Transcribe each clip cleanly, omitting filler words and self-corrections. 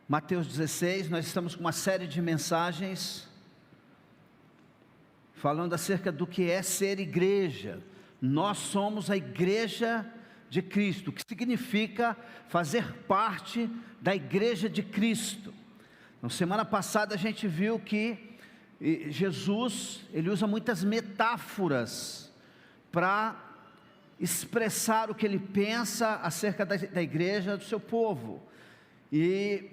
Mateus 16, nós estamos com uma série de mensagens falando acerca do que é ser igreja. Nós somos a igreja de Cristo, que significa fazer parte da igreja de Cristo. Na semana passada a gente viu que Jesus, ele usa muitas metáforas para expressar o que ele pensa acerca da igreja, do seu povo. E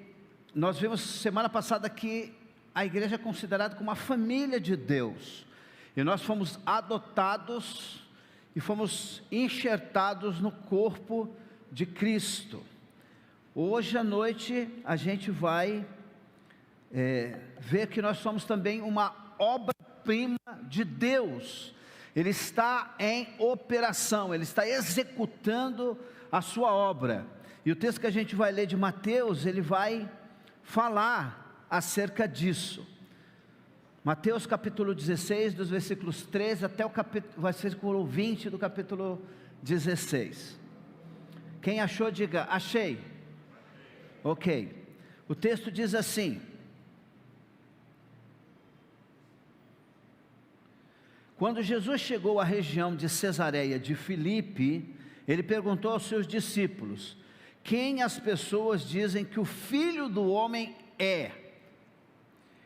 nós vimos semana passada que a igreja é considerada como uma família de Deus, e nós fomos adotados e fomos enxertados no corpo de Cristo. Hoje à noite a gente vai ver que nós somos também uma obra-prima de Deus. Ele está em operação, Ele está executando a sua obra. E o texto que a gente vai ler de Mateus, ele vai falar acerca disso. Mateus capítulo 16, dos versículos 13 até o versículo 20 do capítulo 16. Quem achou, diga, achei. Ok. O texto diz assim: quando Jesus chegou à região de Cesareia de Filipe, ele perguntou aos seus discípulos: quem as pessoas dizem que o Filho do Homem é?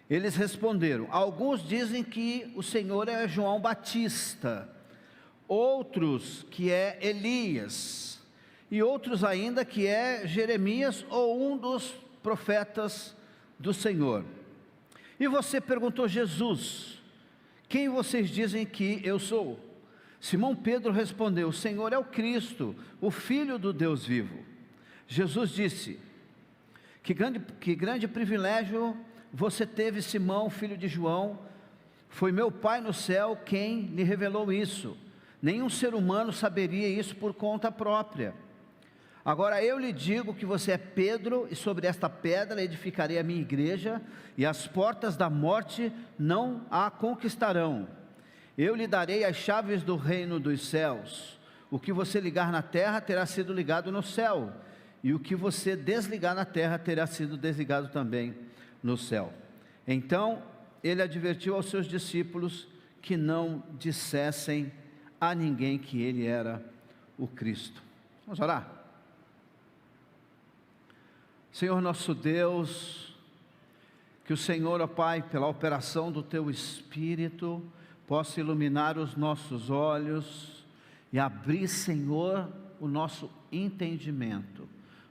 Eles responderam: alguns dizem que o Senhor é João Batista, outros que é Elias, e outros ainda que é Jeremias ou um dos profetas do Senhor. E você perguntou: Jesus, quem vocês dizem que eu sou? Simão Pedro respondeu: o Senhor é o Cristo, o Filho do Deus vivo. Jesus disse: que grande privilégio você teve, Simão, filho de João. Foi meu Pai no céu quem lhe revelou isso. Nenhum ser humano saberia isso por conta própria. Agora eu lhe digo que você é Pedro, e sobre esta pedra edificarei a minha igreja, e as portas da morte não a conquistarão. Eu lhe darei as chaves do reino dos céus. O que você ligar na terra terá sido ligado no céu, e o que você desligar na terra terá sido desligado também no céu. Então ele advertiu aos seus discípulos que não dissessem a ninguém que ele era o Cristo. Vamos orar? Senhor nosso Deus, que o Senhor, ó Pai, pela operação do Teu Espírito, possa iluminar os nossos olhos e abrir, Senhor, o nosso entendimento.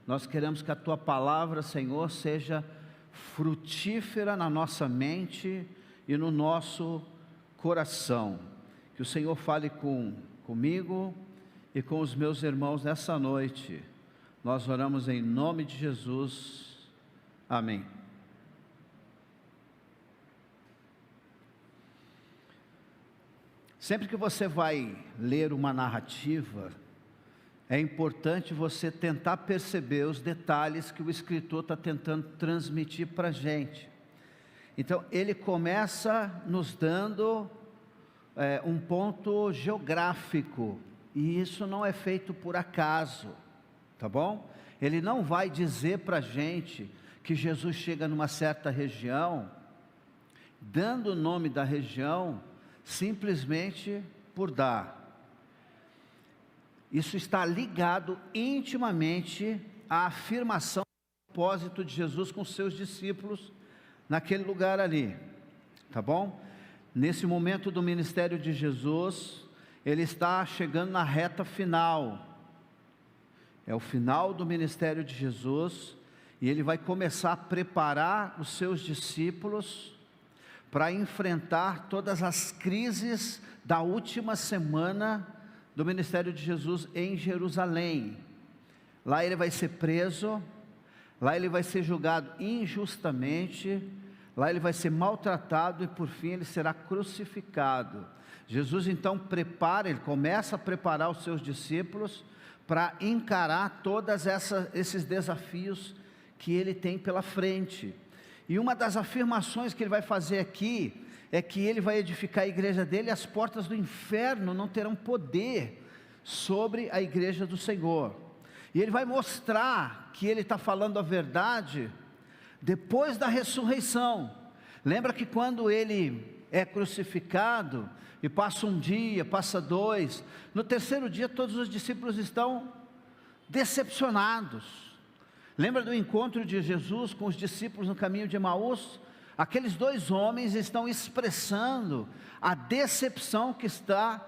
Nós queremos que a Tua palavra, Senhor, seja frutífera na nossa mente e no nosso coração. Que o Senhor fale comigo e com os meus irmãos nessa noite. Nós oramos em nome de Jesus, amém. Sempre que você vai ler uma narrativa, é importante você tentar perceber os detalhes que o escritor está tentando transmitir para a gente. Então ele começa nos dando um ponto geográfico, e isso não é feito por acaso. Tá bom? Ele não vai dizer para a gente que Jesus chega numa certa região, dando o nome da região, simplesmente por dar. Isso está ligado intimamente à afirmação do propósito de Jesus com seus discípulos, naquele lugar ali. Tá bom? Nesse momento do ministério de Jesus, ele está chegando na reta final. É o final do ministério de Jesus, e ele vai começar a preparar os seus discípulos para enfrentar todas as crises da última semana do ministério de Jesus em Jerusalém. Lá ele vai ser preso, lá ele vai ser julgado injustamente, lá ele vai ser maltratado e por fim ele será crucificado. Jesus então ele começa a preparar os seus discípulos para encarar todos esses desafios que ele tem pela frente. E uma das afirmações que ele vai fazer aqui é que ele vai edificar a igreja dele, e as portas do inferno não terão poder sobre a igreja do Senhor. E ele vai mostrar que ele está falando a verdade depois da ressurreição. Lembra que quando ele é crucificado, e passa um dia, passa dois, no terceiro dia todos os discípulos estão decepcionados. Lembra do encontro de Jesus com os discípulos no caminho de Emaús? Aqueles dois homens estão expressando a decepção que está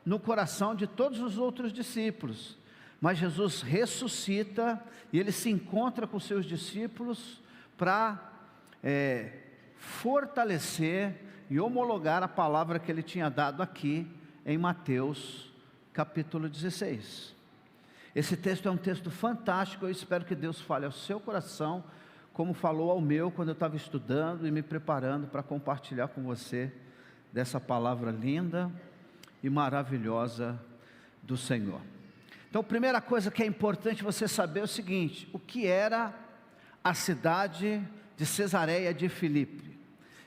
no coração de todos os outros discípulos. Mas Jesus ressuscita e ele se encontra com seus discípulos para fortalecer e homologar a palavra que ele tinha dado aqui em Mateus capítulo 16. Esse texto é um texto fantástico, eu espero que Deus fale ao seu coração, como falou ao meu quando eu estava estudando e me preparando para compartilhar com você dessa palavra linda e maravilhosa do Senhor. Então, a primeira coisa que é importante você saber é o seguinte: o que era a cidade de Cesareia de Filipe?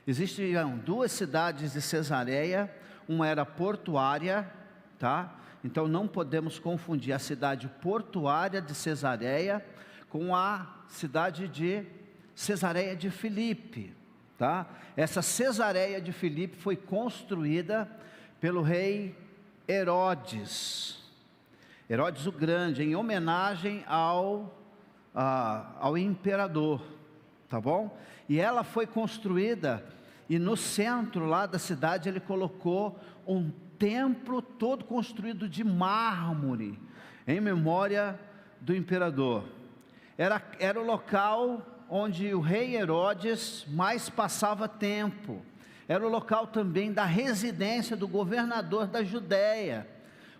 Existiam duas cidades de Cesareia, uma era portuária, tá? Então não podemos confundir a cidade portuária de Cesareia com a cidade de Cesareia de Filipe, tá? Essa Cesareia de Filipe foi construída pelo rei Herodes o Grande, em homenagem ao imperador, tá bom? E ela foi construída, e no centro lá da cidade ele colocou um templo todo construído de mármore, em memória do imperador. Era o local onde o rei Herodes mais passava tempo, era o local também da residência do governador da Judéia.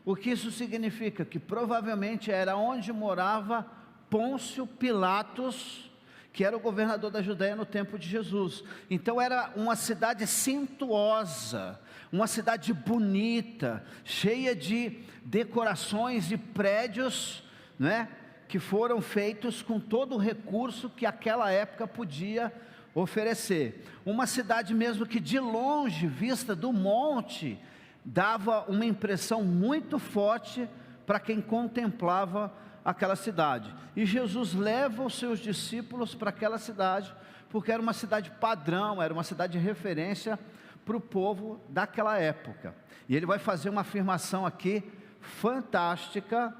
O que isso significa? Que provavelmente era onde morava Pôncio Pilatos, que era o governador da Judéia no tempo de Jesus. Então era uma cidade suntuosa, uma cidade bonita, cheia de decorações e prédios, né, que foram feitos com todo o recurso que aquela época podia oferecer. Uma cidade mesmo que de longe, vista do monte, dava uma impressão muito forte para quem contemplava aquela cidade. E Jesus leva os seus discípulos para aquela cidade, porque era uma cidade padrão, era uma cidade de referência para o povo daquela época. E ele vai fazer uma afirmação aqui fantástica,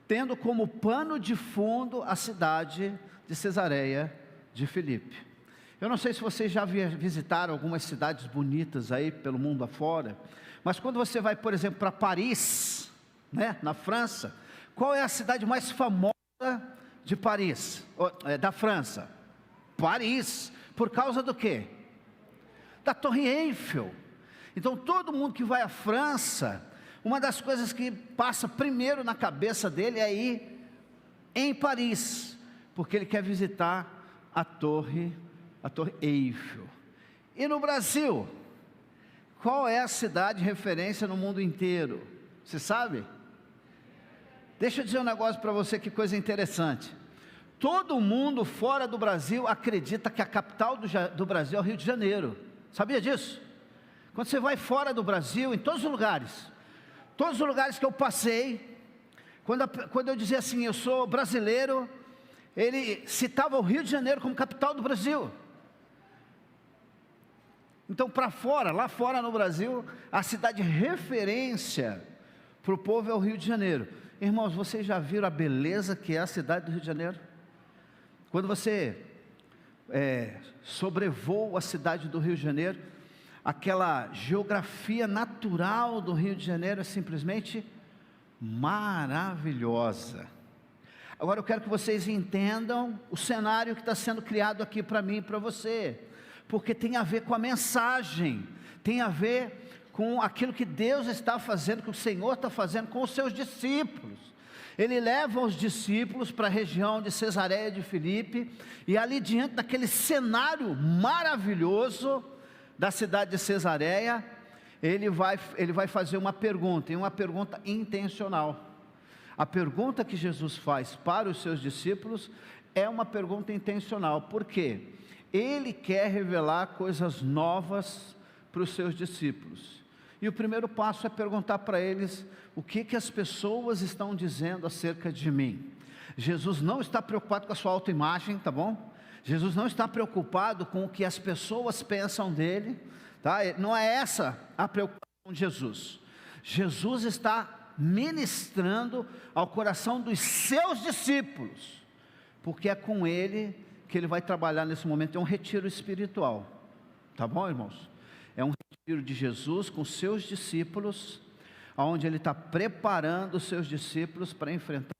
tendo como pano de fundo a cidade de Cesareia de Filipe. Eu não sei se vocês já visitaram algumas cidades bonitas aí pelo mundo afora, mas quando você vai, por exemplo, para Paris, né, na França, qual é a cidade mais famosa de Paris, da França? Paris. Por causa do quê? Da Torre Eiffel. Então todo mundo que vai à França, uma das coisas que passa primeiro na cabeça dele é ir em Paris, porque ele quer visitar a Torre Eiffel. E no Brasil, qual é a cidade referência no mundo inteiro? Você sabe? Deixa eu dizer um negócio para você, que coisa interessante. Todo mundo fora do Brasil acredita que a capital do Brasil é o Rio de Janeiro. Sabia disso? Quando você vai fora do Brasil, em todos os lugares que eu passei, quando eu dizia assim, eu sou brasileiro, ele citava o Rio de Janeiro como capital do Brasil. Então, lá fora no Brasil, a cidade referência para o povo é o Rio de Janeiro. Irmãos, vocês já viram a beleza que é a cidade do Rio de Janeiro? Quando você sobrevoa a cidade do Rio de Janeiro, aquela geografia natural do Rio de Janeiro é simplesmente maravilhosa. Agora eu quero que vocês entendam o cenário que está sendo criado aqui para mim e para você, porque tem a ver com a mensagem, tem a ver com aquilo que Deus está fazendo, que o Senhor está fazendo com os seus discípulos. Ele leva os discípulos para a região de Cesareia de Filipe, e ali diante daquele cenário maravilhoso da cidade de Cesareia, ele vai fazer uma pergunta, e uma pergunta intencional. A pergunta que Jesus faz para os seus discípulos é uma pergunta intencional. Por quê? Ele quer revelar coisas novas para os seus discípulos. E o primeiro passo é perguntar para eles o que as pessoas estão dizendo acerca de mim. Jesus não está preocupado com a sua autoimagem, tá bom? Jesus não está preocupado com o que as pessoas pensam dele, tá? Não é essa a preocupação de Jesus. Jesus está ministrando ao coração dos seus discípulos, porque é com ele que ele vai trabalhar nesse momento. É um retiro espiritual, tá bom, irmãos? É um retiro de Jesus com seus discípulos, onde ele está preparando os seus discípulos para enfrentar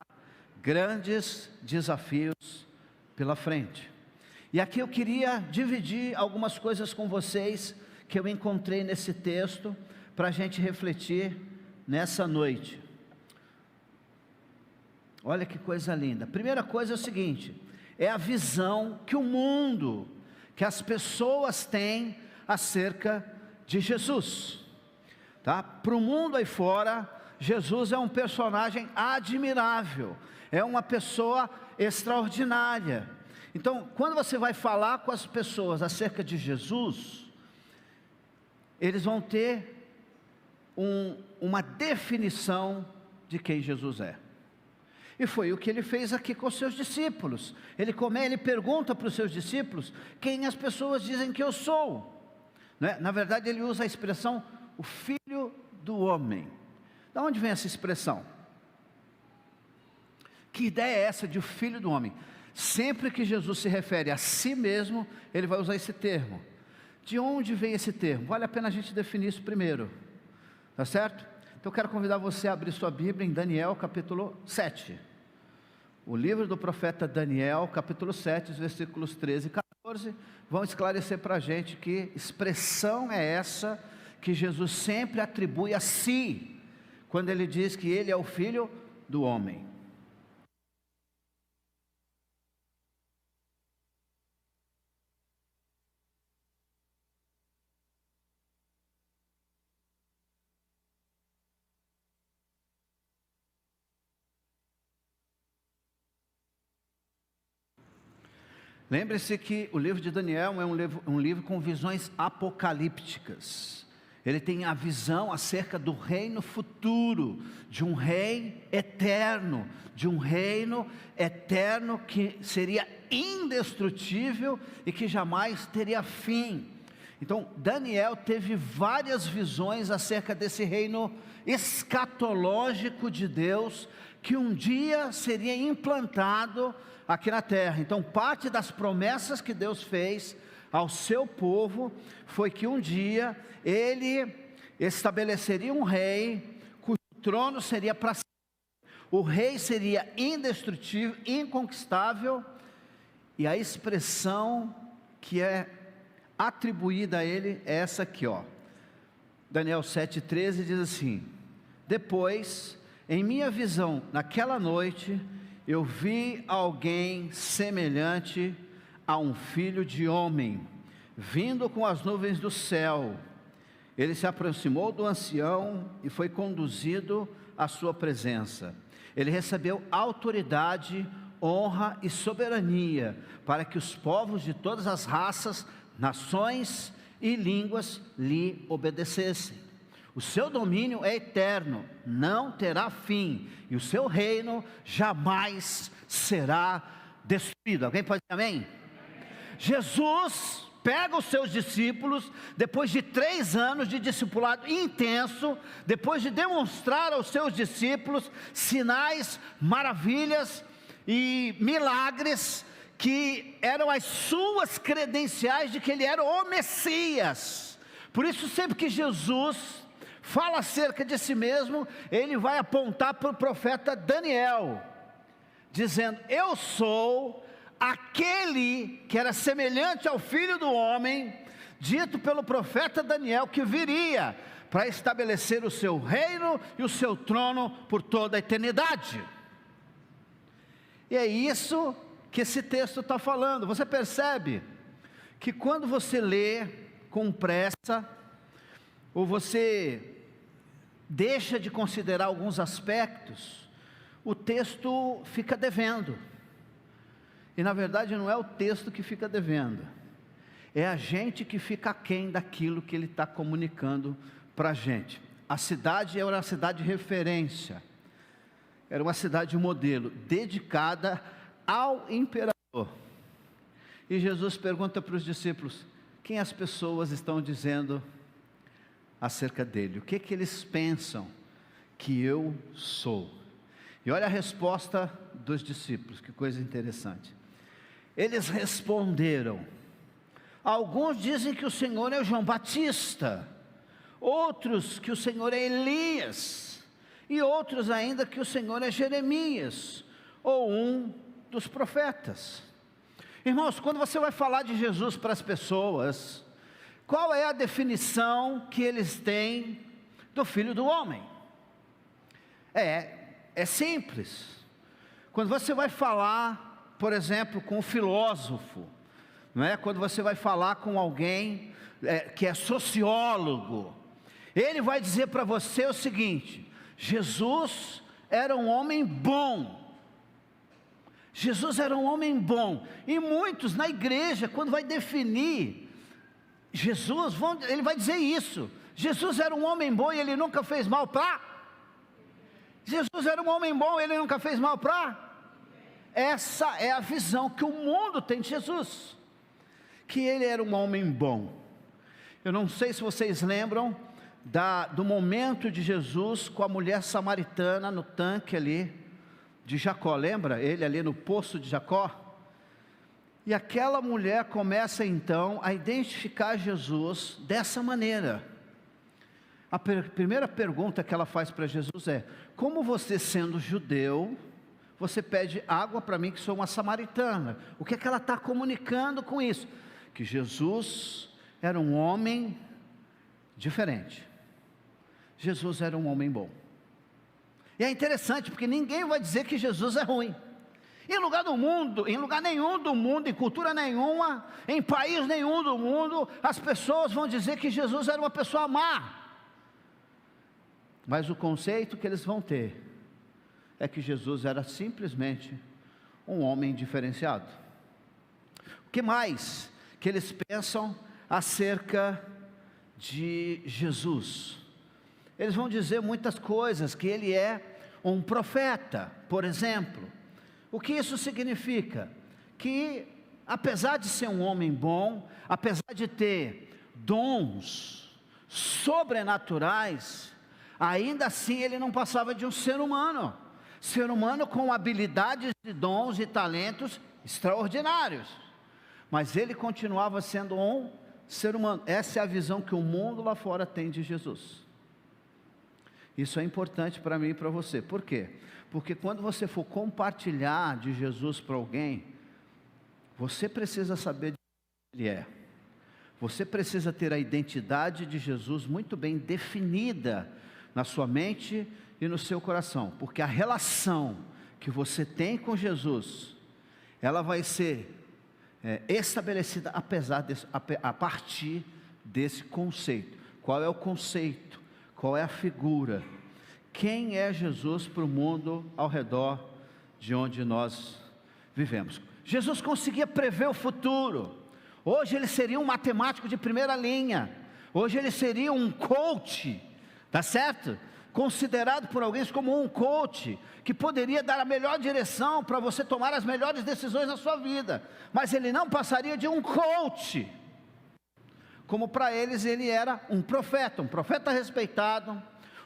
grandes desafios pela frente. E aqui eu queria dividir algumas coisas com vocês que eu encontrei nesse texto para a gente refletir nessa noite. Olha que coisa linda. Primeira coisa é o seguinte: é a visão que o mundo, que as pessoas têm acerca de Jesus, tá? Para o mundo aí fora, Jesus é um personagem admirável, é uma pessoa extraordinária. Então, quando você vai falar com as pessoas acerca de Jesus, eles vão ter uma definição de quem Jesus é. E foi o que ele fez aqui com os seus discípulos. Ele pergunta para os seus discípulos quem as pessoas dizem que eu sou, né? Na verdade, ele usa a expressão o Filho do Homem. De onde vem essa expressão? Que ideia é essa de o Filho do Homem? Sempre que Jesus se refere a si mesmo, ele vai usar esse termo. De onde vem esse termo? Vale a pena a gente definir isso primeiro, tá certo? Então eu quero convidar você a abrir sua Bíblia em Daniel capítulo 7. O livro do profeta Daniel, capítulo 7, os versículos 13 e 14, vão esclarecer para a gente que expressão é essa que Jesus sempre atribui a si, quando ele diz que ele é o Filho do Homem. Lembre-se que o livro de Daniel é um livro com visões apocalípticas. Ele tem a visão acerca do reino futuro, de um rei eterno, que seria indestrutível e que jamais teria fim. Então, Daniel teve várias visões acerca desse reino escatológico de Deus, que um dia seria implantado aqui na terra. Então, parte das promessas que Deus fez ao seu povo foi que um dia ele estabeleceria um rei cujo trono seria para sempre. O rei seria indestrutível, inconquistável, e a expressão que é atribuída a ele é essa aqui, ó. Daniel 7,13 diz assim: depois, em minha visão, naquela noite, eu vi alguém semelhante a um filho de homem, vindo com as nuvens do céu. Ele se aproximou do ancião e foi conduzido à sua presença. Ele recebeu autoridade, honra e soberania, para que os povos de todas as raças, nações e línguas lhe obedecessem. O seu domínio é eterno, não terá fim, e o seu reino jamais será destruído. Alguém pode dizer amém? Jesus pega os seus discípulos, depois de 3 anos de discipulado intenso, depois de demonstrar aos seus discípulos sinais, maravilhas e milagres, que eram as suas credenciais de que ele era o Messias. Por isso, sempre que Jesus fala acerca de si mesmo, ele vai apontar para o profeta Daniel, dizendo: eu sou aquele que era semelhante ao Filho do Homem, dito pelo profeta Daniel, que viria para estabelecer o seu reino e o seu trono por toda a eternidade. E é isso que esse texto está falando. Você percebe que quando você lê com pressa, ou você deixa de considerar alguns aspectos, o texto fica devendo. E na verdade não é o texto que fica devendo, é a gente que fica aquém daquilo que ele está comunicando para a gente. A cidade era uma cidade de referência, era uma cidade modelo, dedicada ao imperador. E Jesus pergunta para os discípulos: quem as pessoas estão dizendo acerca dele? O que eles pensam que eu sou? E olha a resposta dos discípulos, que coisa interessante. Eles responderam: alguns dizem que o Senhor é o João Batista, outros que o Senhor é Elias, e outros ainda que o Senhor é Jeremias, ou um dos profetas. Irmãos, quando você vai falar de Jesus para as pessoas, qual é a definição que eles têm do Filho do Homem? É simples. Quando você vai falar, por exemplo, com um filósofo, não é? Quando você vai falar com alguém que é sociólogo, ele vai dizer para você o seguinte: Jesus era um homem bom. Jesus era um homem bom. E muitos na igreja, quando vai definir Jesus, ele vai dizer isso: Jesus era um homem bom e ele nunca fez mal para. Jesus era um homem bom e ele nunca fez mal para. Essa é a visão que o mundo tem de Jesus, que ele era um homem bom. Eu não sei se vocês lembram do momento de Jesus com a mulher samaritana no tanque ali de Jacó. Lembra? Ele ali no poço de Jacó. E aquela mulher começa então a identificar Jesus dessa maneira. A primeira pergunta que ela faz para Jesus é: como você, sendo judeu, você pede água para mim que sou uma samaritana? O que é que ela está comunicando com isso? Que Jesus era um homem diferente. Jesus era um homem bom. E é interessante porque ninguém vai dizer que Jesus é ruim. Em lugar nenhum do mundo, em cultura nenhuma, em país nenhum do mundo, as pessoas vão dizer que Jesus era uma pessoa má. Mas o conceito que eles vão ter é que Jesus era simplesmente um homem diferenciado. O que mais que eles pensam acerca de Jesus? Eles vão dizer muitas coisas, que ele é um profeta, por exemplo. O que isso significa? Que apesar de ser um homem bom, apesar de ter dons sobrenaturais, ainda assim ele não passava de um ser humano com habilidades e dons e talentos extraordinários, mas ele continuava sendo um ser humano. Essa é a visão que o mundo lá fora tem de Jesus. Isso é importante para mim e para você. Por quê? Porque quando você for compartilhar de Jesus para alguém, você precisa saber de quem ele é. Você precisa ter a identidade de Jesus muito bem definida na sua mente e no seu coração, porque a relação que você tem com Jesus, ela vai ser estabelecida a partir desse conceito. Qual é o conceito? Qual é a figura? Quem é Jesus para o mundo ao redor de onde nós vivemos? Jesus conseguia prever o futuro. Hoje ele seria um matemático de primeira linha. Hoje ele seria um coach, tá certo? Considerado por alguém como um coach, que poderia dar a melhor direção para você tomar as melhores decisões na sua vida. Mas ele não passaria de um coach. Como para eles ele era um profeta respeitado,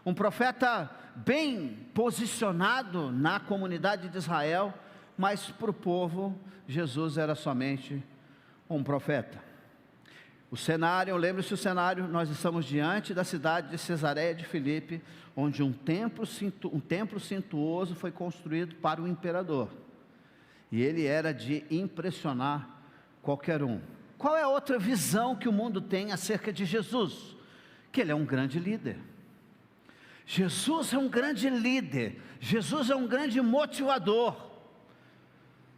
um profeta bem posicionado na comunidade de Israel, mas para o povo, Jesus era somente um profeta. O cenário, lembre-se o cenário, nós estamos diante da cidade de Cesareia de Filipe, onde um templo suntuoso foi construído para o imperador, e ele era de impressionar qualquer um. Qual é a outra visão que o mundo tem acerca de Jesus? Que ele é um grande líder. Jesus é um grande líder. Jesus é um grande motivador.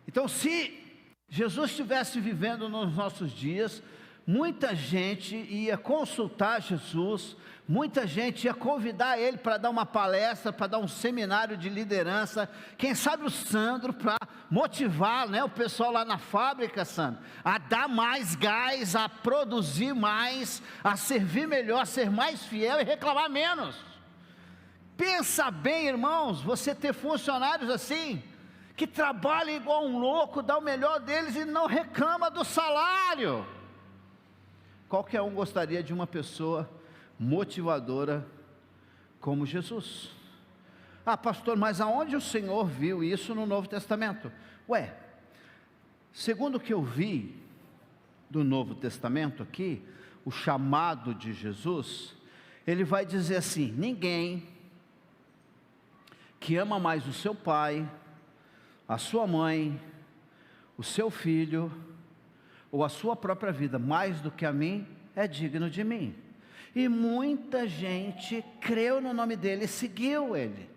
Então, se Jesus estivesse vivendo nos nossos dias, muita gente ia consultar Jesus, muita gente ia convidar ele para dar uma palestra, para dar um seminário de liderança, quem sabe o Sandro, para motivar, o pessoal lá na fábrica, Sandro, a dar mais gás, a produzir mais, a servir melhor, a ser mais fiel e reclamar menos. Pensa bem, irmãos, você ter funcionários assim, que trabalha igual um louco, dá o melhor deles e não reclama do salário. Qualquer um gostaria de uma pessoa motivadora como Jesus. Ah, pastor, mas aonde o Senhor viu isso no Novo Testamento? Segundo o que eu vi do Novo Testamento aqui, o chamado de Jesus, ele vai dizer assim: ninguém que ama mais o seu pai, a sua mãe, o seu filho, ou a sua própria vida, mais do que a mim, é digno de mim. E muita gente creu no nome dele e seguiu ele.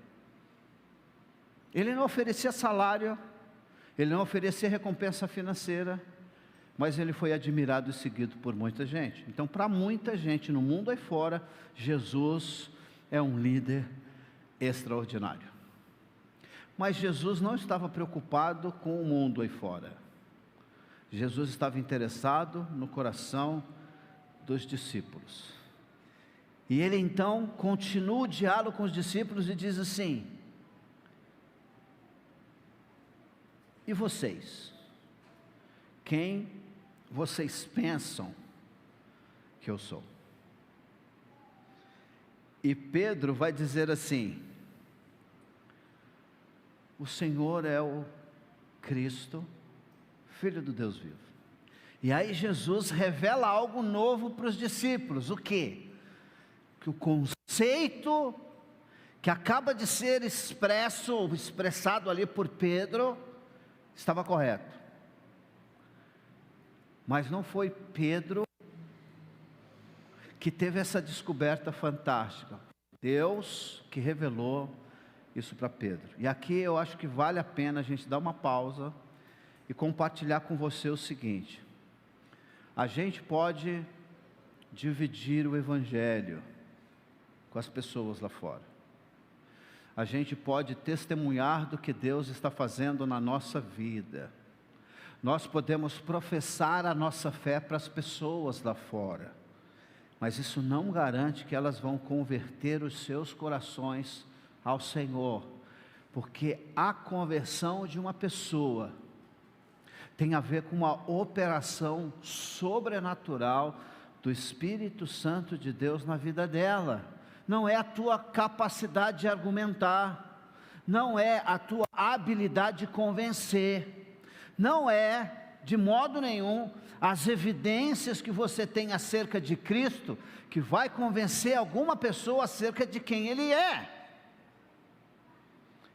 Ele não oferecia salário, ele não oferecia recompensa financeira, mas ele foi admirado e seguido por muita gente. Então, para muita gente no mundo aí fora, Jesus é um líder extraordinário. Mas Jesus não estava preocupado com o mundo aí fora. Jesus estava interessado no coração dos discípulos. E ele então continua o diálogo com os discípulos e diz assim: e vocês? Quem vocês pensam que eu sou? E Pedro vai dizer assim: o Senhor é o Cristo, Filho do Deus vivo. E aí Jesus revela algo novo para os discípulos. O quê? Que o conceito que acaba de ser expressado ali por Pedro, estava correto. Mas não foi Pedro que teve essa descoberta fantástica. Deus que revelou isso para Pedro. E aqui eu acho que vale a pena a gente dar uma pausa e compartilhar com você o seguinte: a gente pode dividir o Evangelho com as pessoas lá fora. A gente pode testemunhar do que Deus está fazendo na nossa vida. Nós podemos professar a nossa fé para as pessoas lá fora. Mas isso não garante que elas vão converter os seus corações ao Senhor. Porque a conversão de uma pessoa tem a ver com uma operação sobrenatural do Espírito Santo de Deus na vida dela. Não é a tua capacidade de argumentar, não é a tua habilidade de convencer, não é, de modo nenhum, as evidências que você tem acerca de Cristo, que vai convencer alguma pessoa acerca de quem Ele é.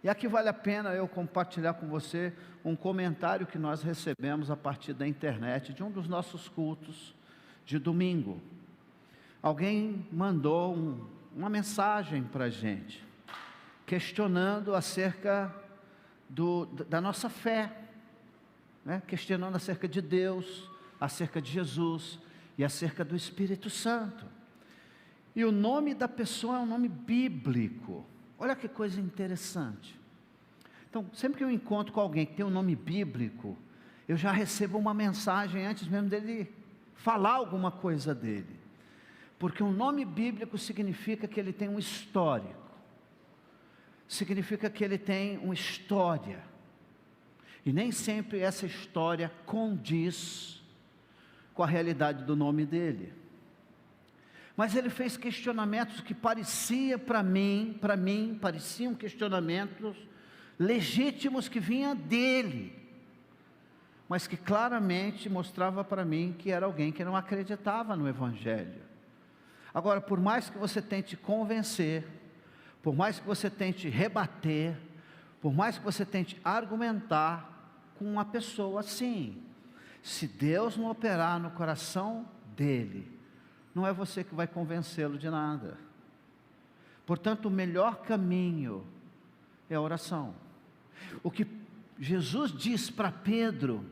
E aqui vale a pena eu compartilhar com você um comentário que nós recebemos a partir da internet, de um dos nossos cultos de domingo. Alguém mandou uma mensagem para a gente, questionando acerca da nossa fé, né? Questionando acerca de Deus, acerca de Jesus e acerca do Espírito Santo. E o nome da pessoa é um nome bíblico. Olha que coisa interessante. Então, sempre que eu encontro com alguém que tem um nome bíblico, eu já recebo uma mensagem antes mesmo dele falar alguma coisa dele. Porque um nome bíblico significa que ele tem um histórico, significa que ele tem uma história, e nem sempre essa história condiz com a realidade do nome dele. Mas ele fez questionamentos que pareciam para mim, pareciam questionamentos legítimos que vinham dele, mas que claramente mostrava para mim que era alguém que não acreditava no Evangelho. Agora, por mais que você tente convencer, por mais que você tente rebater, por mais que você tente argumentar com uma pessoa assim, se Deus não operar no coração dele, não é você que vai convencê-lo de nada. Portanto, o melhor caminho é a oração. O que Jesus diz para Pedro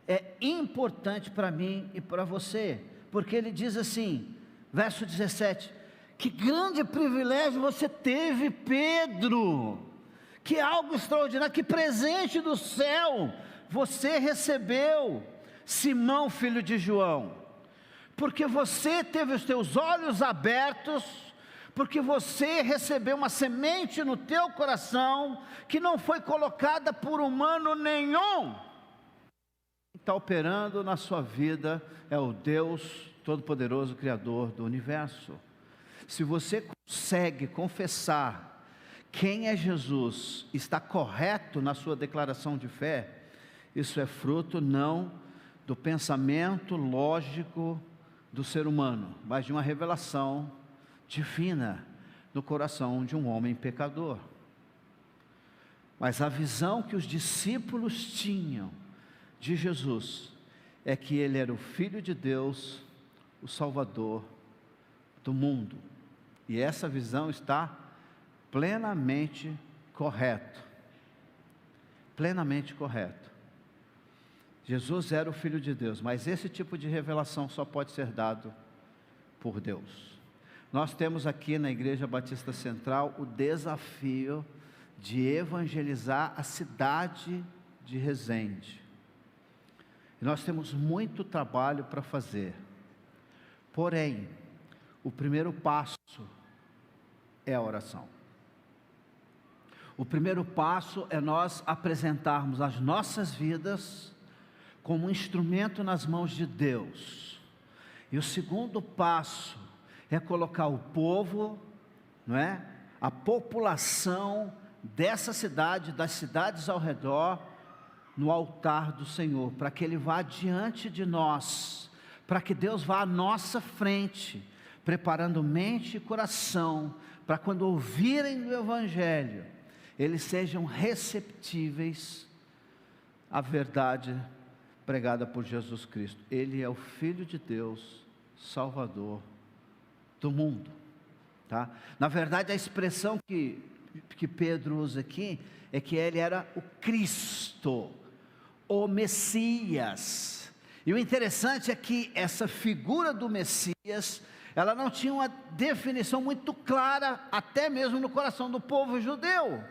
é importante para mim e para você, porque ele diz assim, verso 17: que grande privilégio você teve, Pedro, que algo extraordinário, que presente do céu você recebeu, Simão, filho de João, porque você teve os teus olhos abertos, porque você recebeu uma semente no teu coração, que não foi colocada por humano nenhum. Quem está operando na sua vida é o Deus Todo-Poderoso, Criador do Universo. Se você consegue confessar quem é Jesus, está correto na sua declaração de fé, isso é fruto não do pensamento lógico do ser humano, mas de uma revelação divina no coração de um homem pecador. Mas a visão que os discípulos tinham de Jesus é que ele era o Filho de Deus, o Salvador do mundo. E essa visão está plenamente correta. Plenamente correto. Jesus era o Filho de Deus, mas esse tipo de revelação só pode ser dado por Deus. Nós temos aqui na Igreja Batista Central o desafio de evangelizar a cidade de Resende. E nós temos muito trabalho para fazer. Porém, o primeiro passo é a oração. O primeiro passo é nós apresentarmos as nossas vidas como um instrumento nas mãos de Deus. E o segundo passo é colocar o povo, não é? A população dessa cidade, das cidades ao redor, no altar do Senhor, para que Ele vá diante de nós, para que Deus vá à nossa frente, preparando mente e coração, para quando ouvirem o Evangelho, eles sejam receptíveis à verdade pregada por Jesus Cristo. Ele é o Filho de Deus, Salvador do mundo, tá? Na verdade, a expressão que Pedro usa aqui é que ele era o Cristo, o Messias. E o interessante é que essa figura do Messias, ela não tinha uma definição muito clara, até mesmo no coração do povo judeu,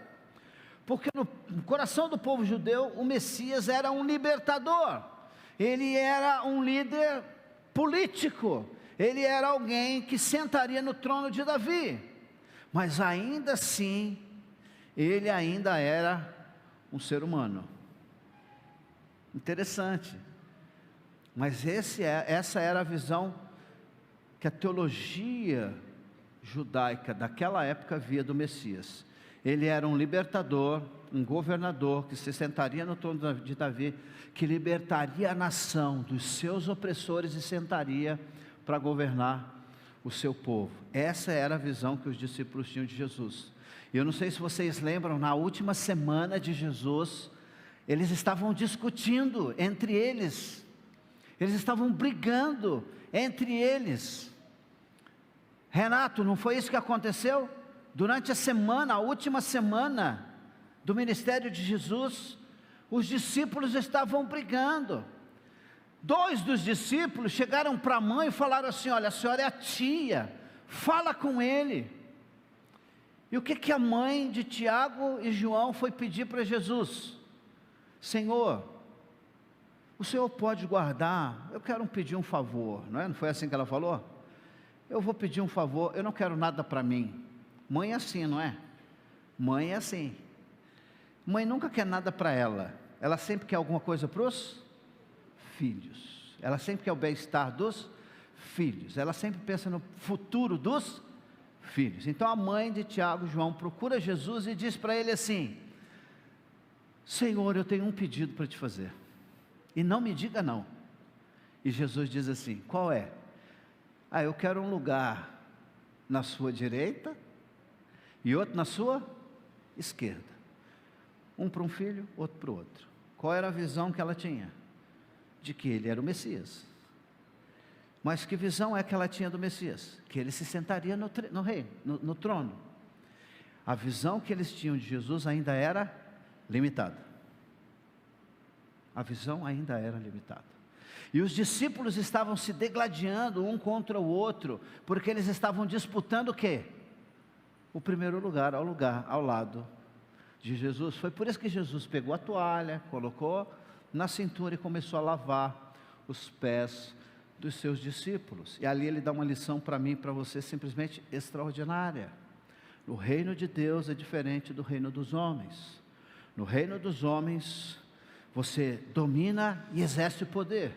porque no coração do povo judeu, o Messias era um libertador, ele era um líder político, ele era alguém que sentaria no trono de Davi, mas ainda assim, ele ainda era um ser humano. Interessante, mas essa era a visão que a teologia judaica daquela época via do Messias. Ele era um libertador, um governador que se sentaria no trono de Davi, que libertaria a nação dos seus opressores e sentaria para governar o seu povo. Essa era a visão que os discípulos tinham de Jesus. E eu não sei se vocês lembram, na última semana de Jesus, eles estavam discutindo entre eles, eles estavam brigando entre eles. Renato, não foi isso que aconteceu? Durante a semana, a última semana do ministério de Jesus, os discípulos estavam brigando. 2 dos discípulos chegaram para a mãe e falaram assim: olha, a senhora é a tia, fala com ele. E o que a mãe de Tiago e João foi pedir para Jesus? Senhor, o Senhor pode guardar, eu quero pedir um favor, não é? Não foi assim que ela falou? Eu vou pedir um favor, eu não quero nada para mim. Mãe é assim, não é? Mãe é assim. Mãe nunca quer nada para ela, ela sempre quer alguma coisa para os filhos, ela sempre quer o bem-estar dos filhos, ela sempre pensa no futuro dos filhos. Então a mãe de Tiago e João procura Jesus e diz para ele assim: Senhor, eu tenho um pedido para te fazer, e não me diga não. E Jesus diz assim: qual é? Eu quero um lugar na sua direita e outro na sua esquerda, um para um filho, outro para o outro. Qual era a visão que ela tinha? De que ele era o Messias. Mas que visão é que ela tinha do Messias? Que ele se sentaria no trono. A visão que eles tinham de Jesus ainda era limitada. A visão ainda era limitada. E os discípulos estavam se degladiando um contra o outro, porque eles estavam disputando o quê? O primeiro lugar ao lado de Jesus. Foi por isso que Jesus pegou a toalha, colocou na cintura e começou a lavar os pés dos seus discípulos. E ali ele dá uma lição para mim e para você simplesmente extraordinária. O reino de Deus é diferente do reino dos homens. No reino dos homens, você domina e exerce o poder.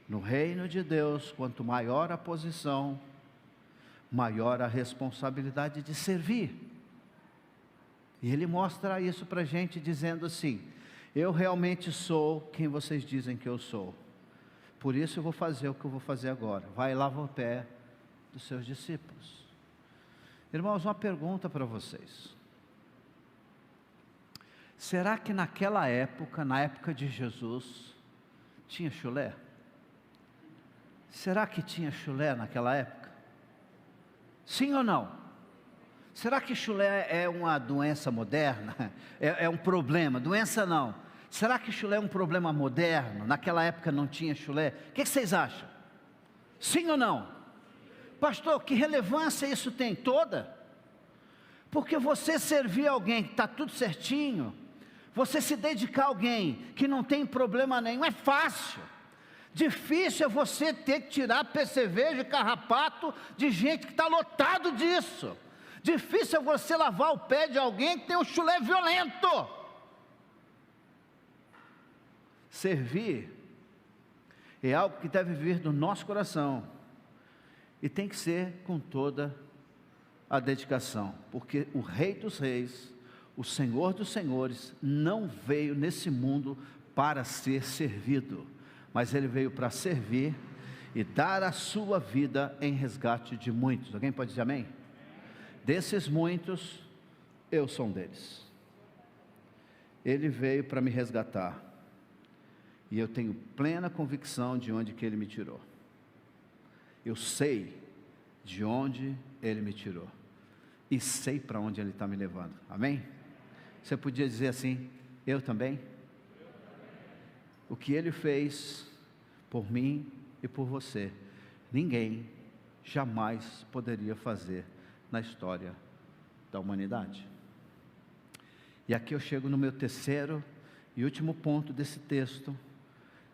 No reino de Deus, quanto maior a posição, maior a responsabilidade de servir. E ele mostra isso para a gente dizendo assim: eu realmente sou quem vocês dizem que eu sou. Por isso eu vou fazer o que eu vou fazer agora. Vai e lava o pé dos seus discípulos. Irmãos, uma pergunta para vocês. Será que naquela época, na época de Jesus, tinha chulé? Será que tinha chulé naquela época? Sim ou não? Será que chulé é uma doença moderna? É um problema? Doença não. Será que chulé é um problema moderno? Naquela época não tinha chulé? O que vocês acham? Sim ou não? Pastor, que relevância isso tem? Toda. Porque você servir alguém que está tudo certinho, você se dedicar a alguém que não tem problema nenhum, é fácil. Difícil é você ter que tirar percevejo e carrapato de gente que está lotado disso. Difícil é você lavar o pé de alguém que tem um chulé violento. Servir é algo que deve vir do nosso coração e tem que ser com toda a dedicação, porque o Rei dos Reis, o Senhor dos Senhores, não veio nesse mundo para ser servido, mas Ele veio para servir e dar a sua vida em resgate de muitos. Alguém pode dizer amém? Desses muitos, eu sou um deles. Ele veio para me resgatar. E eu tenho plena convicção de onde que Ele me tirou. Eu sei de onde Ele me tirou. E sei para onde Ele está me levando. Amém? Você podia dizer assim: eu também? O que Ele fez por mim e por você, ninguém jamais poderia fazer na história da humanidade. E aqui eu chego no meu terceiro e último ponto desse texto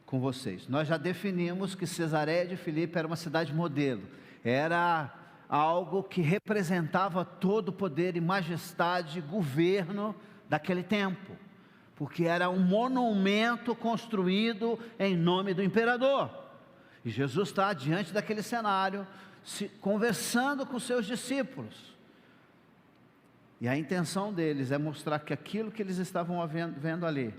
com vocês. Nós já definimos que Cesareia de Filipe era uma cidade modelo, era algo que representava todo o poder e majestade, governo daquele tempo, porque era um monumento construído em nome do imperador, e Jesus está diante daquele cenário, conversando com seus discípulos, e a intenção deles é mostrar que aquilo que eles estavam vendo ali,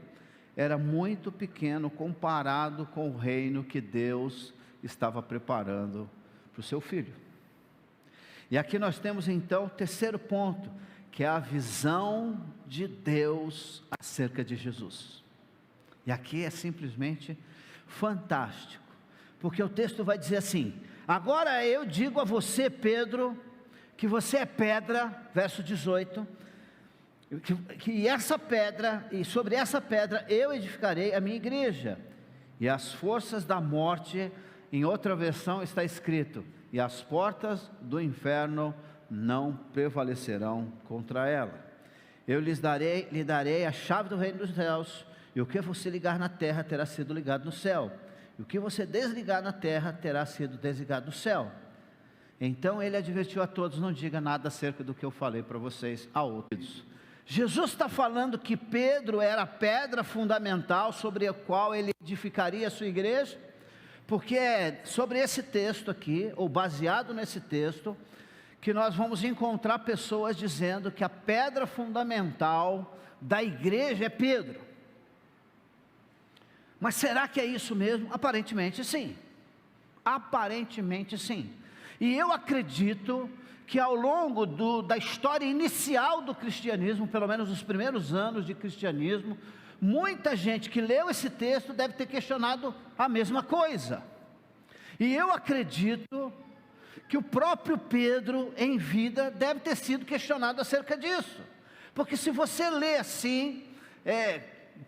era muito pequeno comparado com o reino que Deus estava preparando para o seu filho. E aqui nós temos então o terceiro ponto, que é a visão de Deus acerca de Jesus. E aqui é simplesmente fantástico, porque o texto vai dizer assim: agora eu digo a você, Pedro, que você é pedra, verso 18, que essa pedra, e sobre essa pedra eu edificarei a minha igreja, e as forças da morte, em outra versão está escrito, e as portas do inferno não prevalecerão contra ela. Eu lhe darei a chave do reino dos céus, e o que você ligar na terra terá sido ligado no céu, e o que você desligar na terra terá sido desligado no céu. Então ele advertiu a todos: não diga nada acerca do que eu falei para vocês a outros. Jesus está falando que Pedro era a pedra fundamental sobre a qual ele edificaria a sua igreja, porque é sobre esse texto aqui, ou baseado nesse texto, que nós vamos encontrar pessoas dizendo que a pedra fundamental da igreja é Pedro. Mas será que é isso mesmo? Aparentemente sim. Aparentemente sim. E eu acredito que ao longo da história inicial do cristianismo, pelo menos os primeiros anos de cristianismo, muita gente que leu esse texto deve ter questionado a mesma coisa. E eu acredito que o próprio Pedro, em vida, deve ter sido questionado acerca disso. Porque se você lê assim,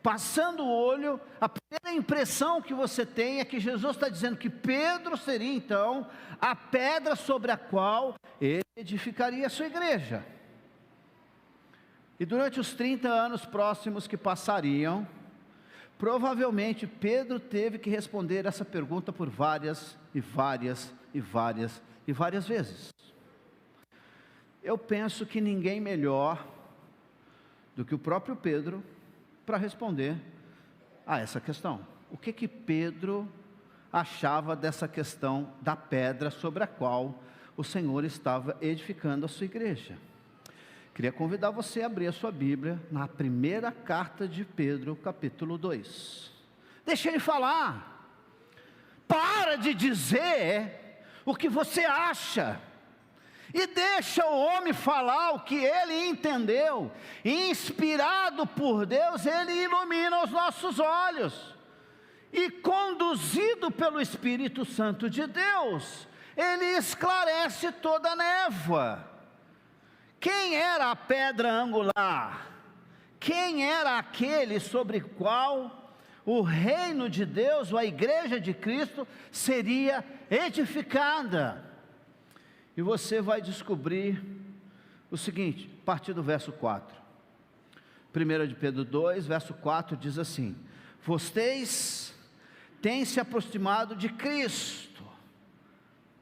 passando o olho, a primeira impressão que você tem é que Jesus está dizendo que Pedro seria então a pedra sobre a qual ele edificaria a sua igreja. E durante os 30 anos próximos que passariam, Provavelmente Pedro teve que responder essa pergunta por várias vezes. Eu penso que ninguém melhor do que o próprio Pedro para responder a essa questão. O que Pedro achava dessa questão da pedra sobre a qual o Senhor estava edificando a sua igreja? Queria convidar você a abrir a sua Bíblia na primeira carta de Pedro, capítulo 2. Deixa ele falar. Para de dizer o que você acha. E deixa o homem falar o que ele entendeu. Inspirado por Deus, ele ilumina os nossos olhos. E conduzido pelo Espírito Santo de Deus, ele esclarece toda a névoa. Quem era a pedra angular? Quem era aquele sobre o qual o reino de Deus, ou a igreja de Cristo, seria edificada? E você vai descobrir o seguinte, a partir do verso 4. 1 de Pedro 2, verso 4 diz assim: vocês têm se aproximado de Cristo,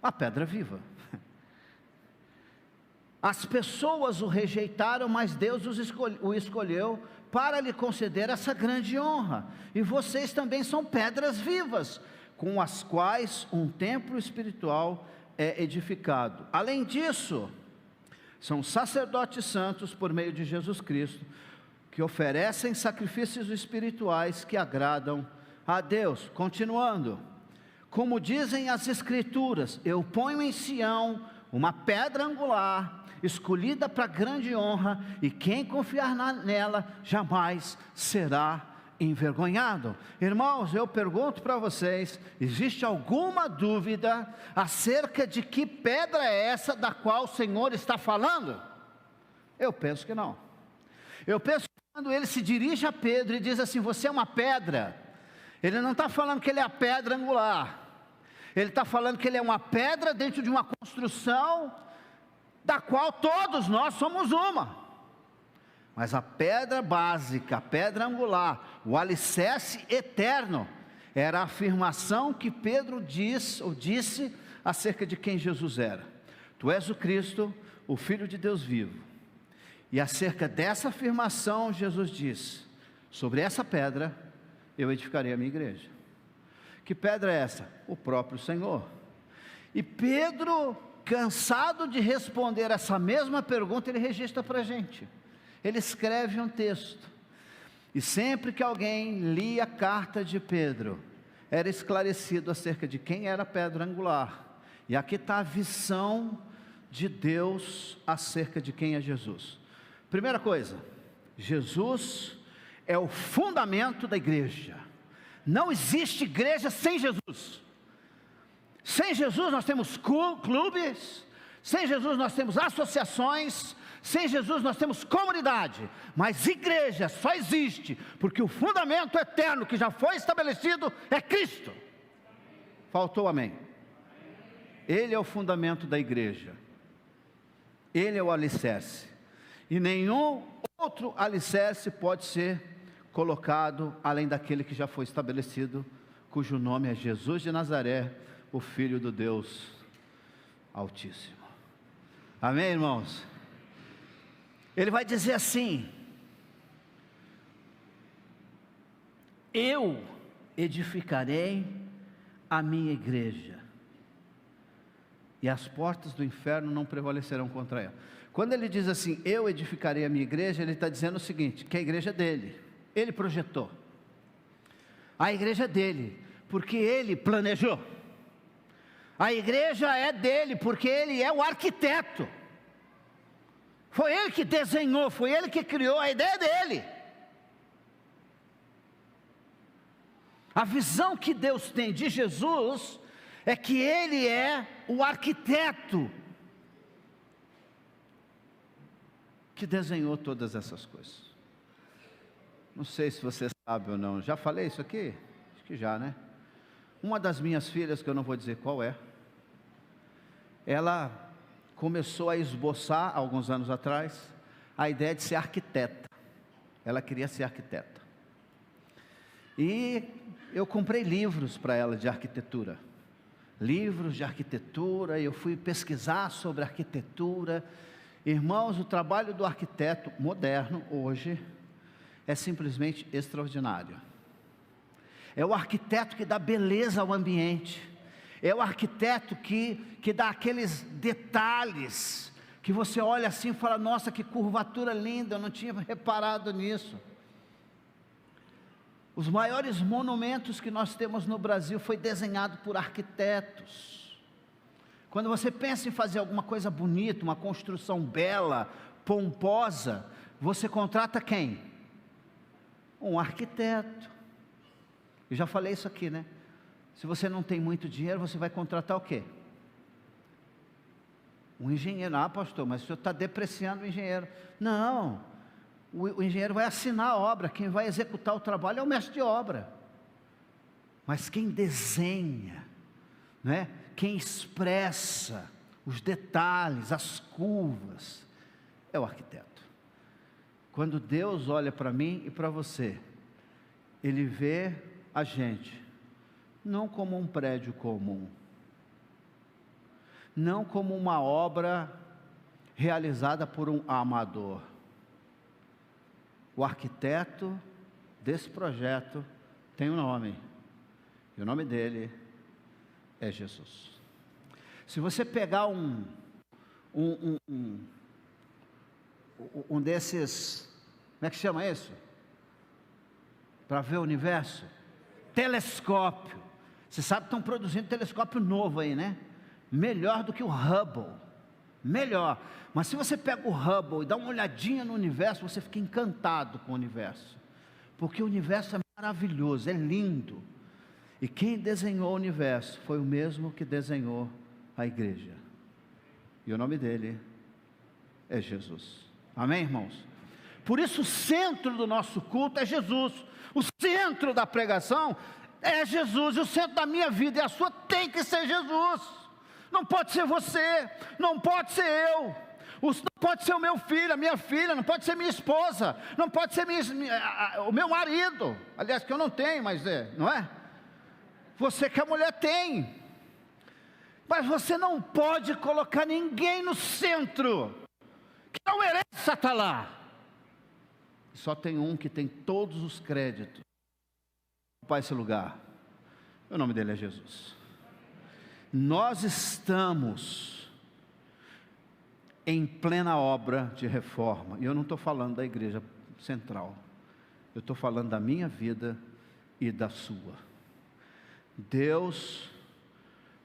a pedra viva. As pessoas o rejeitaram, mas Deus o escolheu para lhe conceder essa grande honra. E vocês também são pedras vivas, com as quais um templo espiritual é edificado. Além disso, são sacerdotes santos por meio de Jesus Cristo, que oferecem sacrifícios espirituais que agradam a Deus. Continuando, como dizem as Escrituras: eu ponho em Sião uma pedra angular, escolhida para grande honra, e quem confiar nela jamais será envergonhado. Irmãos, eu pergunto para vocês: existe alguma dúvida acerca de que pedra é essa da qual o Senhor está falando? Eu penso que não. Eu penso que quando ele se dirige a Pedro e diz assim: você é uma pedra, ele não está falando que ele é a pedra angular, ele está falando que ele é uma pedra dentro de uma construção da qual todos nós somos uma. Mas a pedra básica, a pedra angular, o alicerce eterno, era a afirmação que Pedro disse acerca de quem Jesus era: tu és o Cristo, o Filho de Deus vivo. E acerca dessa afirmação, Jesus disse: sobre essa pedra eu edificarei a minha igreja. Que pedra é essa? O próprio Senhor. E Pedro, cansado de responder essa mesma pergunta, ele registra para a gente. Ele escreve um texto. E sempre que alguém lia a carta de Pedro, era esclarecido acerca de quem era a pedra angular. E aqui está a visão de Deus acerca de quem é Jesus. Primeira coisa, Jesus é o fundamento da igreja. Não existe igreja sem Jesus. Sem Jesus nós temos clubes, sem Jesus nós temos associações, sem Jesus nós temos comunidade, mas igreja só existe porque o fundamento eterno que já foi estabelecido é Cristo. Faltou amém? Ele é o fundamento da igreja, Ele é o alicerce, e nenhum outro alicerce pode ser colocado além daquele que já foi estabelecido, cujo nome é Jesus de Nazaré, o Filho do Deus Altíssimo. Amém, irmãos? Ele vai dizer assim: eu edificarei a minha igreja, e as portas do inferno não prevalecerão contra ela. Quando ele diz assim, eu edificarei a minha igreja, ele está dizendo o seguinte: que a igreja é dele, ele projetou, a igreja é dele, porque ele planejou, a igreja é dele, porque ele é o arquiteto, foi ele que desenhou, foi ele que criou, a ideia dele. A visão que Deus tem de Jesus é que ele é o arquiteto que desenhou todas essas coisas. Não sei se você sabe ou não, já falei isso aqui? Acho que já, né? Uma das minhas filhas, que eu não vou dizer qual é, ela começou a esboçar, alguns anos atrás, a ideia de ser arquiteta. Ela queria ser arquiteta. E eu comprei livros para ela de arquitetura. Livros de arquitetura, eu fui pesquisar sobre arquitetura. Irmãos, o trabalho do arquiteto moderno hoje é simplesmente extraordinário. É o arquiteto que dá beleza ao ambiente. É o arquiteto que dá aqueles detalhes, que você olha assim e fala, nossa, que curvatura linda, eu não tinha reparado nisso. Os maiores monumentos que nós temos no Brasil foi desenhado por arquitetos. Quando você pensa em fazer alguma coisa bonita, uma construção bela, pomposa, você contrata quem? Um arquiteto. Eu já falei isso aqui, né? Se você não tem muito dinheiro, você vai contratar o quê? Um engenheiro. Ah, pastor, mas o senhor está depreciando o engenheiro. Não, o engenheiro vai assinar a obra, quem vai executar o trabalho é o mestre de obra. Mas quem desenha, né? Quem expressa os detalhes, as curvas, é o arquiteto. Quando Deus olha para mim e para você, Ele vê a gente, não como um prédio comum, não como uma obra realizada por um amador. O arquiteto desse projeto tem um nome, e o nome dele é Jesus. Se você pegar um desses, como é que chama isso? Para ver o universo? Telescópio. Você sabe que estão produzindo telescópio novo aí, né? Melhor do que o Hubble. Melhor. Mas se você pega o Hubble e dá uma olhadinha no universo, você fica encantado com o universo. Porque o universo é maravilhoso, é lindo. E quem desenhou o universo foi o mesmo que desenhou a igreja. E o nome dele é Jesus. Amém, irmãos? Por isso o centro do nosso culto é Jesus. O centro da pregação é Jesus. E o centro da minha vida e a sua tem que ser Jesus. Não pode ser você, não pode ser eu, não pode ser o meu filho, a minha filha, não pode ser minha esposa, não pode ser o meu marido, aliás que eu não tenho, mas não é? Você que a mulher tem, mas você não pode colocar ninguém no centro, que não mereça estar lá. Só tem um que tem todos os créditos para esse lugar, o nome dele é Jesus. Nós estamos em plena obra de reforma, e eu não estou falando da igreja central, eu estou falando da minha vida e da sua. Deus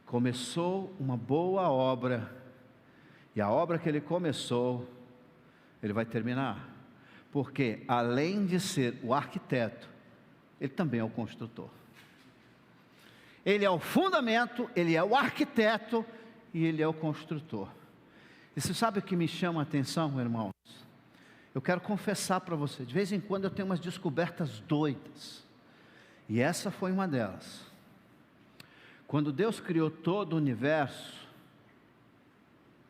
começou uma boa obra, e a obra que Ele começou, Ele vai terminar, porque além de ser o arquiteto, Ele também é o construtor. Ele é o fundamento, Ele é o arquiteto e Ele é o construtor. E você sabe o que me chama a atenção, irmãos? Eu quero confessar para você, de vez em quando eu tenho umas descobertas doidas, e essa foi uma delas. Quando Deus criou todo o universo,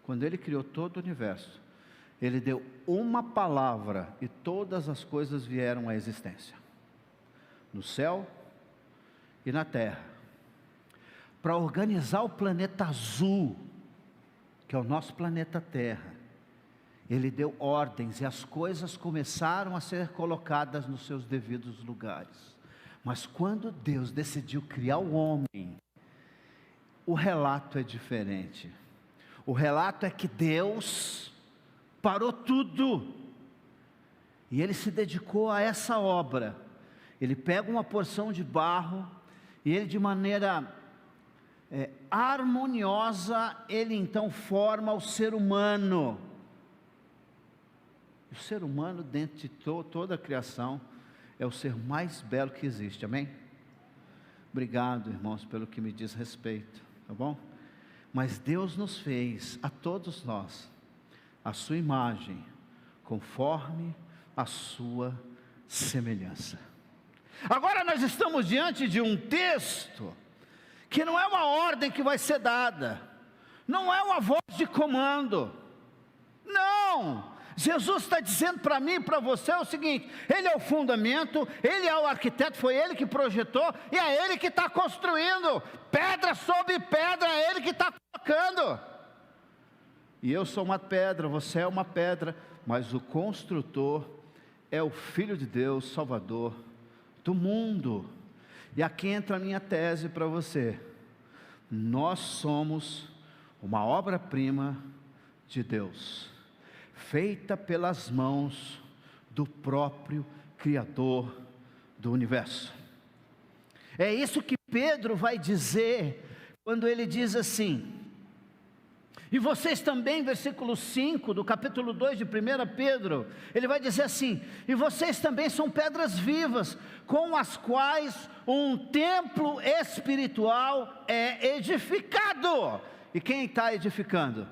quando Ele criou todo o universo, Ele deu uma palavra e todas as coisas vieram à existência, no céu e na terra. Para organizar o planeta azul, que é o nosso planeta Terra, Ele deu ordens e as coisas começaram a ser colocadas nos seus devidos lugares. Mas quando Deus decidiu criar o homem, o relato é diferente. O relato é que Deus parou tudo, e Ele se dedicou a essa obra. Ele pega uma porção de barro, e Ele de maneira harmoniosa, Ele então forma o ser humano. O ser humano dentro de toda a criação é o ser mais belo que existe, amém? Obrigado, irmãos, pelo que me diz respeito, tá bom? Mas Deus nos fez, a todos nós, a sua imagem, conforme a sua semelhança. Agora nós estamos diante de um texto que não é uma ordem que vai ser dada, não é uma voz de comando, não, Jesus está dizendo para mim e para você o seguinte: Ele é o fundamento, Ele é o arquiteto, foi Ele que projetou, e é Ele que está construindo, pedra sobre pedra, é Ele que está colocando. E eu sou uma pedra, você é uma pedra, mas o construtor é o Filho de Deus, Salvador do mundo. E aqui entra a minha tese para você: nós somos uma obra-prima de Deus, feita pelas mãos do próprio Criador do universo. É isso que Pedro vai dizer quando ele diz assim, e vocês também, versículo 5 do capítulo 2 de 1 Pedro, ele vai dizer assim: e vocês também são pedras vivas, com as quais um templo espiritual é edificado. E quem está edificando?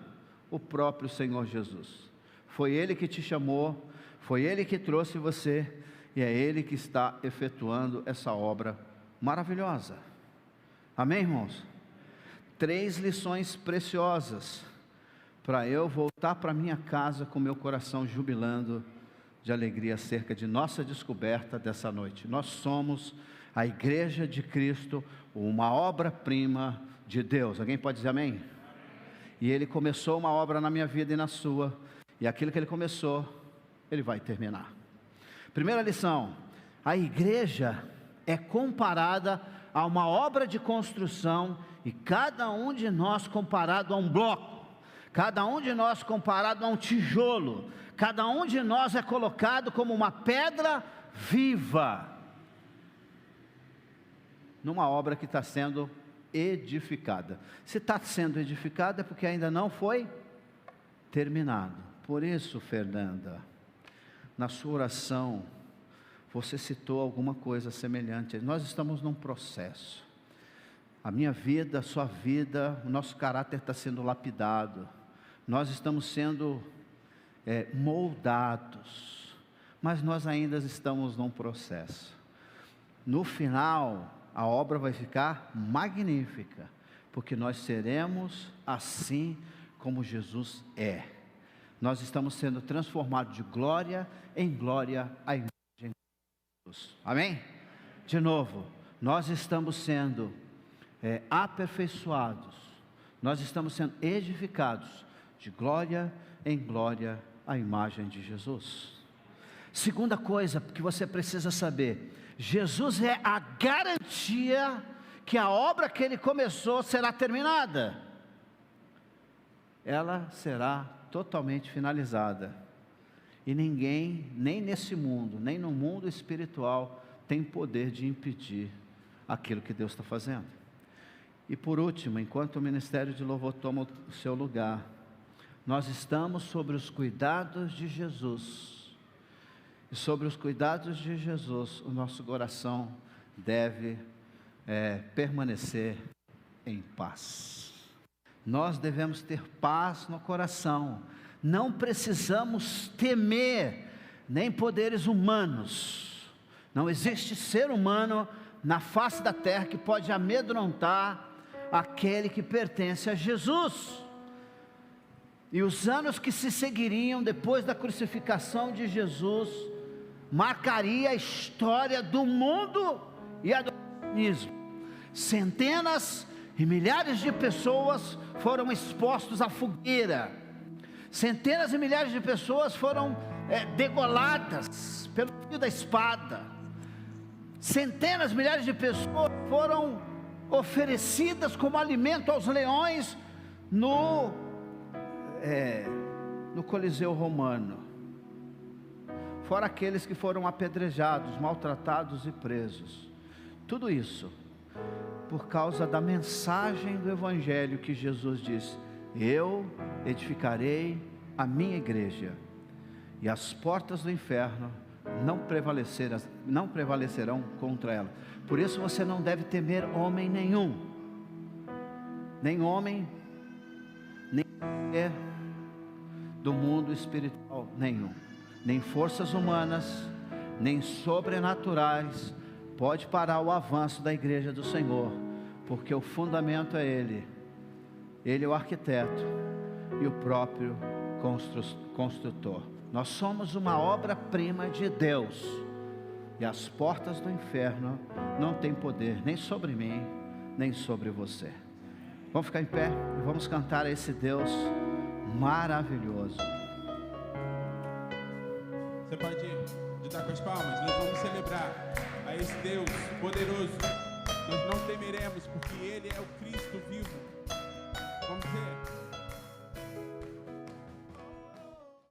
O próprio Senhor Jesus. Foi Ele que te chamou, foi Ele que trouxe você, e é Ele que está efetuando essa obra maravilhosa. Amém, irmãos? 3 lições preciosas para eu voltar para minha casa com meu coração jubilando de alegria acerca de nossa descoberta dessa noite. Nós somos a Igreja de Cristo, uma obra-prima de Deus. Alguém pode dizer amém? E Ele começou uma obra na minha vida e na sua, e aquilo que Ele começou, Ele vai terminar. Primeira lição: a igreja é comparada a uma obra de construção, e cada um de nós comparado a um bloco, cada um de nós comparado a um tijolo, cada um de nós é colocado como uma pedra viva, numa obra que está sendo edificada. Se está sendo edificada é porque ainda não foi terminado. Por isso, Fernanda, na sua oração, você citou alguma coisa semelhante. Nós estamos num processo. A minha vida, a sua vida, o nosso caráter está sendo lapidado. Nós estamos sendo moldados, mas nós ainda estamos num processo. No final, a obra vai ficar magnífica, porque nós seremos assim como Jesus é. Nós estamos sendo transformados de glória em glória à imagem de Jesus. Amém? De novo, nós estamos sendo aperfeiçoados, nós estamos sendo edificados de glória em glória à imagem de Jesus. Segunda coisa que você precisa saber: Jesus é a garantia que a obra que Ele começou será terminada. Ela será totalmente finalizada. E ninguém, nem nesse mundo, nem no mundo espiritual, tem poder de impedir aquilo que Deus está fazendo. E por último, enquanto o ministério de louvor toma o seu lugar, nós estamos sobre os cuidados de Jesus. E sobre os cuidados de Jesus, o nosso coração deve permanecer em paz. Nós devemos ter paz no coração. Não precisamos temer nem poderes humanos. Não existe ser humano na face da terra que pode amedrontar aquele que pertence a Jesus. E os anos que se seguiriam depois da crucificação de Jesus marcaria a história do mundo e a do cristianismo. Centenas e milhares de pessoas foram expostos à fogueira. Centenas e milhares de pessoas foram degoladas pelo fio da espada. Centenas e milhares de pessoas foram oferecidas como alimento aos leões no Coliseu Romano. Fora aqueles que foram apedrejados, maltratados e presos. Tudo isso por causa da mensagem do Evangelho que Jesus disse: eu edificarei a minha igreja, e as portas do inferno não prevalecerão contra ela. Por isso você não deve temer homem nenhum, nem homem, nem mulher do mundo espiritual nenhum, nem forças humanas, nem sobrenaturais pode parar o avanço da igreja do Senhor, porque o fundamento é Ele. Ele é o arquiteto e o próprio construtor. Nós somos uma obra-prima de Deus, e as portas do inferno não têm poder nem sobre mim, nem sobre você. Vamos ficar em pé e vamos cantar a esse Deus maravilhoso. Você pode dar com as palmas? Nós vamos celebrar a esse Deus poderoso. Nós não temeremos, porque Ele é o Cristo vivo.